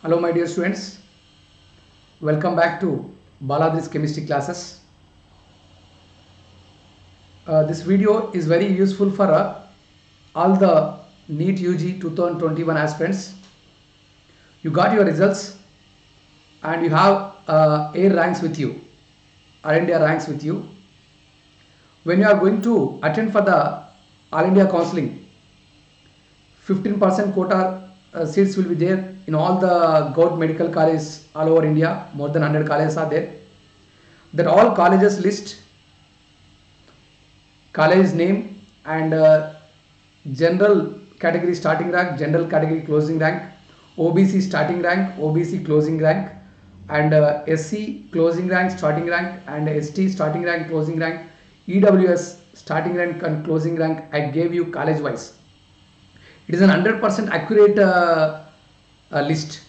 Hello my dear students, welcome back to Baladri's chemistry classes. This video is very useful for all the NEET UG 2021 aspirants. You got your results and you have A ranks with you, All India ranks with you. When you are going to attend for the All India counseling, 15% quota seats will be there in all the government medical colleges all over India. More than 100 colleges are there. That all colleges list, college name and general category starting rank, general category closing rank, OBC starting rank, OBC closing rank, and SC closing rank, starting rank, and ST starting rank, closing rank, EWS starting rank and closing rank. I gave you college wise. It is an 100% accurate list.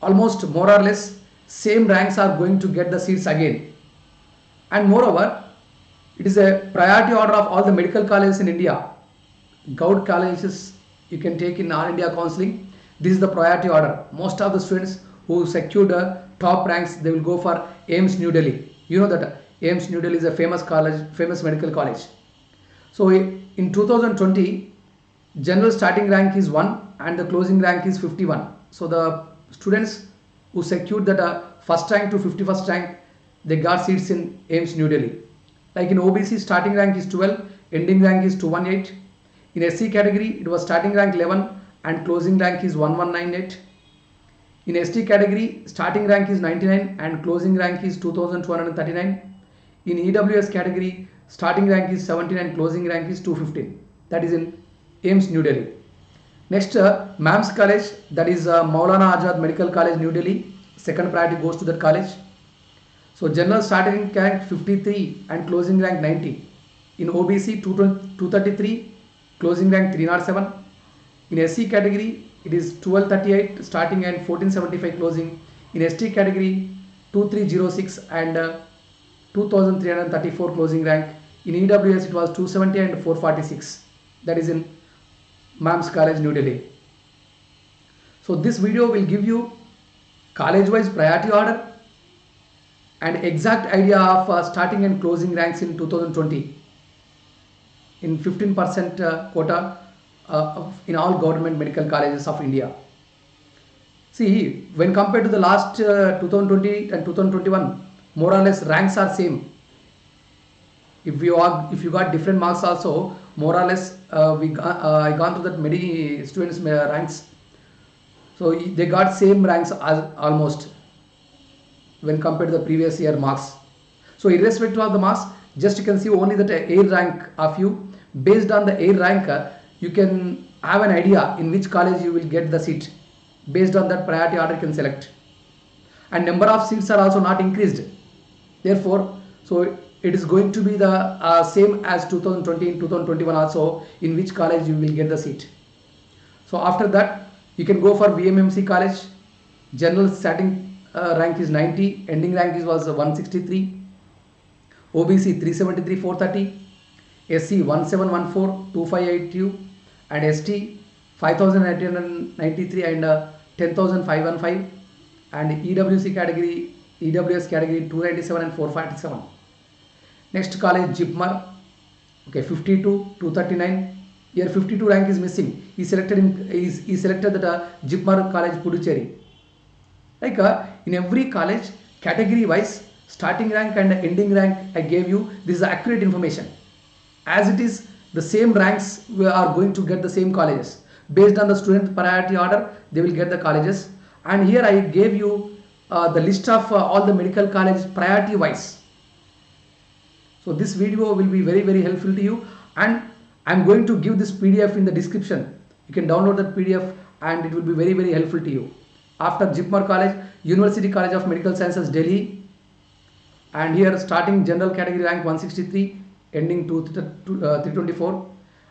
Almost more or less same ranks are going to get the seats again. And moreover, it is a priority order of all the medical colleges in India. Government colleges you can take in All India counseling. This is the priority order. Most of the students who secured top ranks, they will go for AIIMS New Delhi. You know that AIIMS New Delhi is a famous college, famous medical college. So in 2020, general starting rank is 1 and the closing rank is 51. So the students who secured that first rank to 51st rank, they got seats in AIIMS New Delhi. Like in OBC, starting rank is 12, ending rank is 218. In SC category, it was starting rank 11 and closing rank is 1198. In ST category, starting rank is 99 and closing rank is 2239. In EWS category, starting rank is 17 and closing rank is 215. That is in AIIMS New Delhi. Next, MAMS College, that is Maulana Azad Medical College New Delhi. Second priority goes to that college. So general starting rank 53 and closing rank 90. In OBC 233, closing rank 307. In SC category it is 1238 starting and 1475 closing. In ST category 2306 and 2334 closing rank. In EWS it was 270 and 446. That is in MAMS College New Delhi. So this video will give you college wise priority order and exact idea of starting and closing ranks in 2020 in 15% quota in all government medical colleges of India. See, when compared to the last 2020 and 2021, more or less ranks are same. If you got different marks also, more or less I gone through that many students ranks, so they got same ranks as almost when compared to the previous year marks. So irrespective of the marks, just you can see only that A rank of you. Based on the A rank, you can have an idea in which college you will get the seat. Based on that priority order you can select. And number of seats are also not increased. Therefore, so it is going to be the same as 2020 and 2021 also, in which college you will get the seat. So after that, you can go for BMMC college. General starting rank is 90, ending rank was 163, OBC 373 430, SC 1714 2582 and ST 5893 and 10515 and EWC category, EWS category 297 and 447. Next college JIPMER, okay, 52 239. Here 52 rank is missing. He selected that JIPMER college Puducherry. Like in every college, category wise, starting rank and ending rank I gave you. This is accurate information. As it is, the same ranks we are going to get the same colleges. Based on the student priority order, they will get the colleges. And here I gave you the list of all the medical colleges priority wise. So this video will be very helpful to you, and I am going to give this PDF in the description. You can download that PDF and it will be very helpful to you. After JIPMER College, University College of Medical Sciences Delhi, and here starting general category rank 163, ending 324,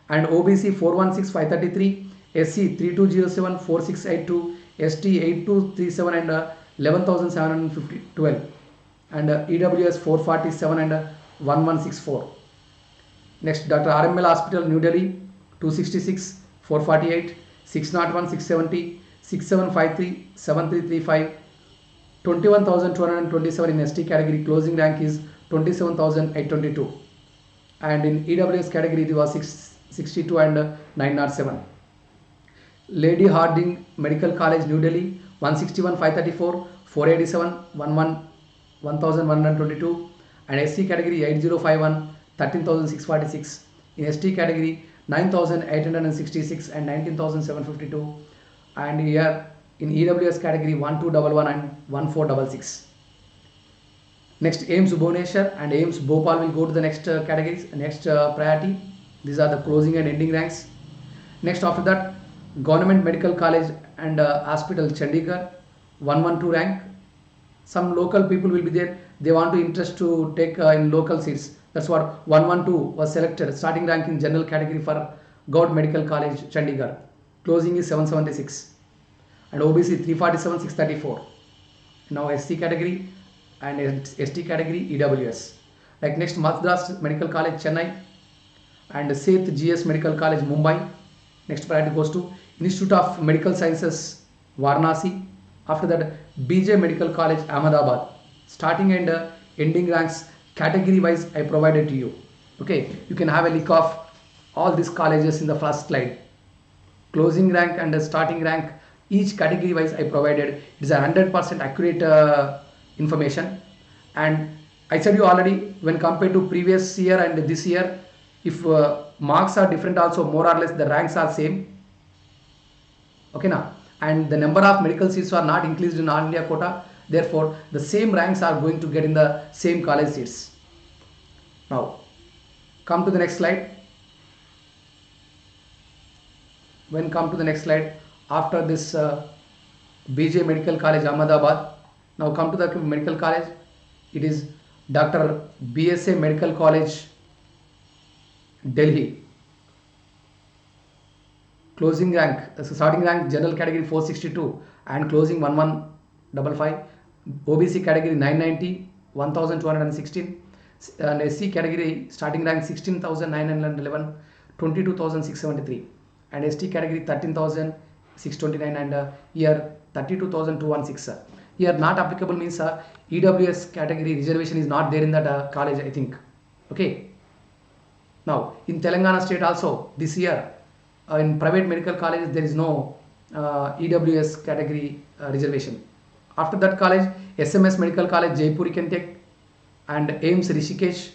and OBC 416 533, SC 3207 4682, ST 8237 and 11712, and EWS 447 and 1164. Next, Dr. RML Hospital New Delhi 266 448, 601 670, 6753 7335, 21,227 in ST category. Closing rank is 27,822, and in EWS category it was 662 and 907. Lady Harding Medical College, New Delhi, 161 534, 487 1122, and SC category 8051 13,646. In ST category 9,866 and 19,752, and here in EWS category 1211 and 1466. Next, AIMS Bhubaneswar and AIMS Bhopal will go to the next categories, next priority. These are the closing and ending ranks. Next, after that, Government Medical College and Hospital, Chandigarh, 112 rank. Some local people will be there. They want to interest to take in local seats. That's what 112 was selected. Starting rank in general category for Government Medical College, Chandigarh. Closing is 776. And OBC 347 634. Now SC category and ST category EWS. Like next, Madras Medical College, Chennai, and Seth GS Medical College, Mumbai. Next priority goes to Institute of Medical Sciences, Varanasi. After that, BJ Medical College, Ahmedabad. Starting and ending ranks category wise I provided to you. Okay, you can have a look of all these colleges in the first slide. Closing rank and starting rank, each category wise I provided. It is a 100% accurate information. And I said you already, when compared to previous year and this year, if marks are different also, more or less the ranks are same. Okay now, and the number of medical seats are not increased in All India quota, therefore the same ranks are going to get in the same college seats. Now come to the next slide. When come to the next slide, after this BJ Medical College, Ahmedabad, now come to the medical college. It is Dr. BSA Medical College, Delhi. Closing rank, starting rank general category 462 and closing 1155. OBC category 990, 1216, and SC category starting rank 16,911, 22,673, and ST category 13,629, and here 32,216. Here not applicable means EWS category reservation is not there in that college, I think. Okay. Now in Telangana state also this year in private medical colleges there is no EWS category reservation. After that college, SMS Medical College, Jaipur you can take, and AIMS Rishikesh,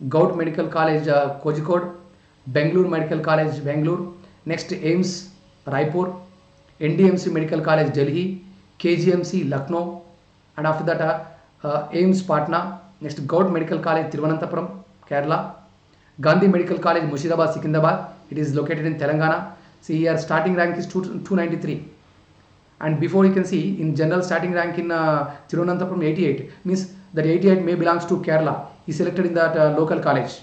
Gout Medical College, Kozhikode, Bangalore Medical College, Bangalore. Next, AIMS Raipur, NDMC Medical College, Delhi, KGMC Lucknow, and after that AIMS Patna. Next, Gout Medical College, Thiruvananthapuram, Kerala, Gandhi Medical College, Mushirabad, Secunderabad. It is located in Telangana. See here, starting rank is 293. And before you can see in general starting rank in Thiruvananthapuram 88, means that 88 may belongs to Kerala. He selected in that local college.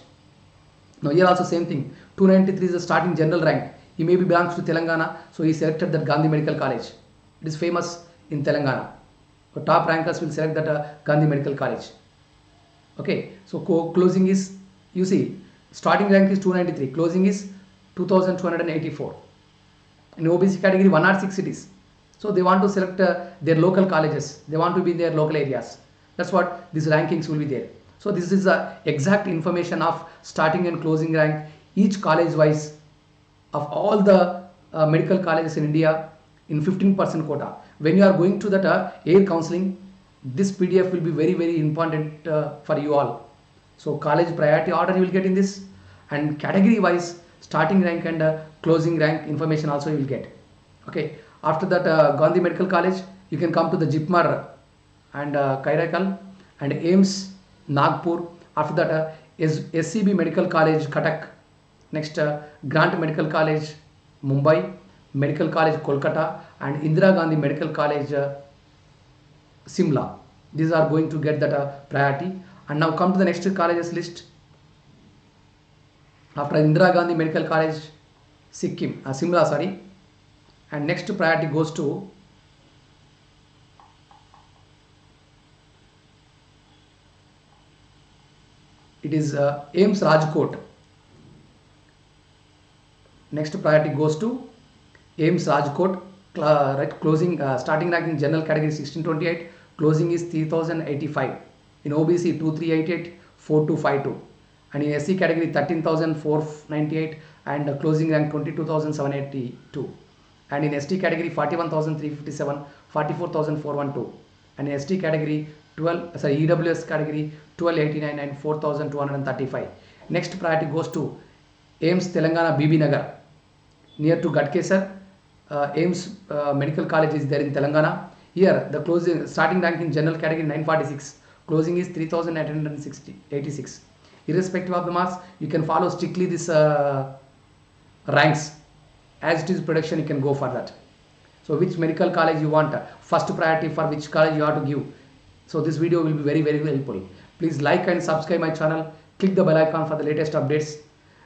Now here also same thing. 293 is the starting general rank. He maybe belongs to Telangana, so he selected that Gandhi Medical College. It is famous in Telangana. So top rankers will select that Gandhi Medical College. Okay, so closing is, you see, starting rank is 293, closing is 2284. In OBC category 106 cities. So they want to select their local colleges. They want to be in their local areas. That's what these rankings will be there. So this is the exact information of starting and closing rank, each college wise of all the medical colleges in India in 15% quota. When you are going to that air counseling, this PDF will be very, very important for you all. So college priority order you will get in this, and category wise starting rank and closing rank information also you will get. Okay. After that Gandhi Medical College, you can come to the Jipmar and Kairakal and AIMS Nagpur. After that SCB Medical College, Cuttack. Next Grant Medical College, Mumbai, Medical College, Kolkata, and Indira Gandhi Medical College, Simla. These are going to get that priority. And now come to the next colleges list. After Indira Gandhi Medical College, Sikkim, Simla, sorry. And next priority goes to it is AIMS Rajkot. Next priority goes to AIMS Rajkot. right, closing starting rank in general category 1628, closing is 3085. In OBC 2388, 4252, and in SC category 13498 and closing rank 22782, and in ST category 41357, 44412, and in ST category 12 sorry EWS category 1289 and 4235. Next priority goes to AIMS Telangana BB Nagar near to Gadkesar. AIMS Medical College is there in Telangana. Here the closing starting rank in general category 946, closing is 3886. Irrespective of the marks, you can follow strictly this ranks. As it is production, you can go for that. So which medical college you want, first priority for which college you have to give. So this video will be very helpful. Please like and subscribe my channel. Click the bell icon for the latest updates.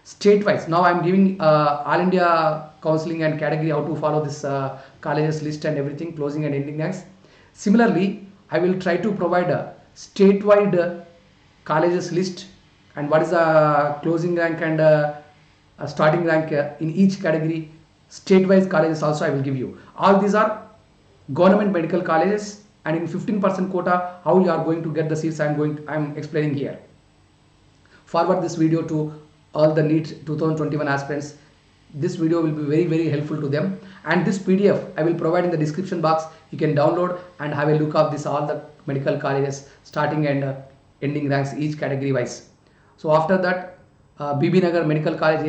State wise, now I am giving all India counseling and category how to follow this colleges list and everything, closing and ending ranks. Similarly, I will try to provide a statewide colleges list and what is the closing rank and starting rank in each category. State-wise colleges also I will give you. All these are government medical colleges, and in 15% quota how you are going to get the seats I am explaining here. Forward this video to all the NEET 2021 aspirants. This video will be very helpful to them, and this PDF I will provide in the description box. You can download and have a look of this all the medical colleges starting and ending ranks each category wise. So after that BB Nagar Medical College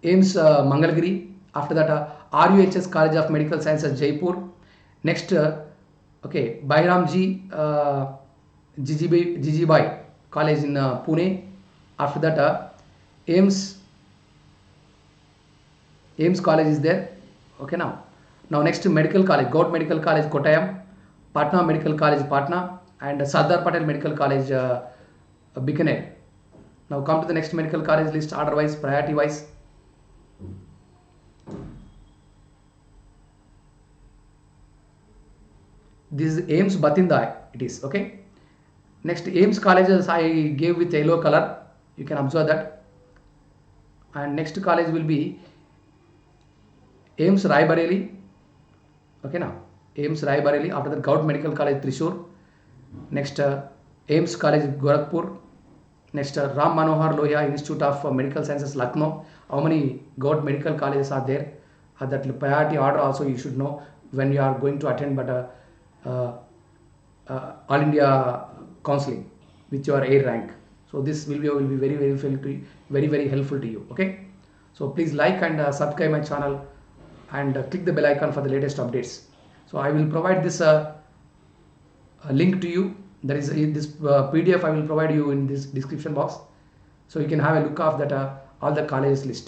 AIMS Mangalagiri. After that RUHS College of Medical Sciences Jaipur. Next Bairamji Jijibai College in Pune. After that AIMS College is there. Okay, now next medical college, Gout Medical College Kottayam, Patna Medical College Patna, and Sardar Patel Medical College Bikaner. Now come to the next medical college list order wise, priority wise. This is AIMS Bathinda, it is. Okay. Next AIMS colleges I gave with yellow color, you can observe that. And next college will be AIMS Raibareli. Okay, now AIMS Raibareli. After that Gout Medical College Thrissur. Next AIMS College Gorakhpur. Next Ram Manohar Lohia Institute of Medical Sciences Lucknow. How many Gout medical colleges are there? That priority order also you should know when you are going to attend, but all India counseling with your A rank. So this video will be very helpful to you. Okay, so please like and subscribe my channel and click the bell icon for the latest updates. So I will provide this a link to you. There is this PDF I will provide you in this description box, so you can have a look of that all the colleges list.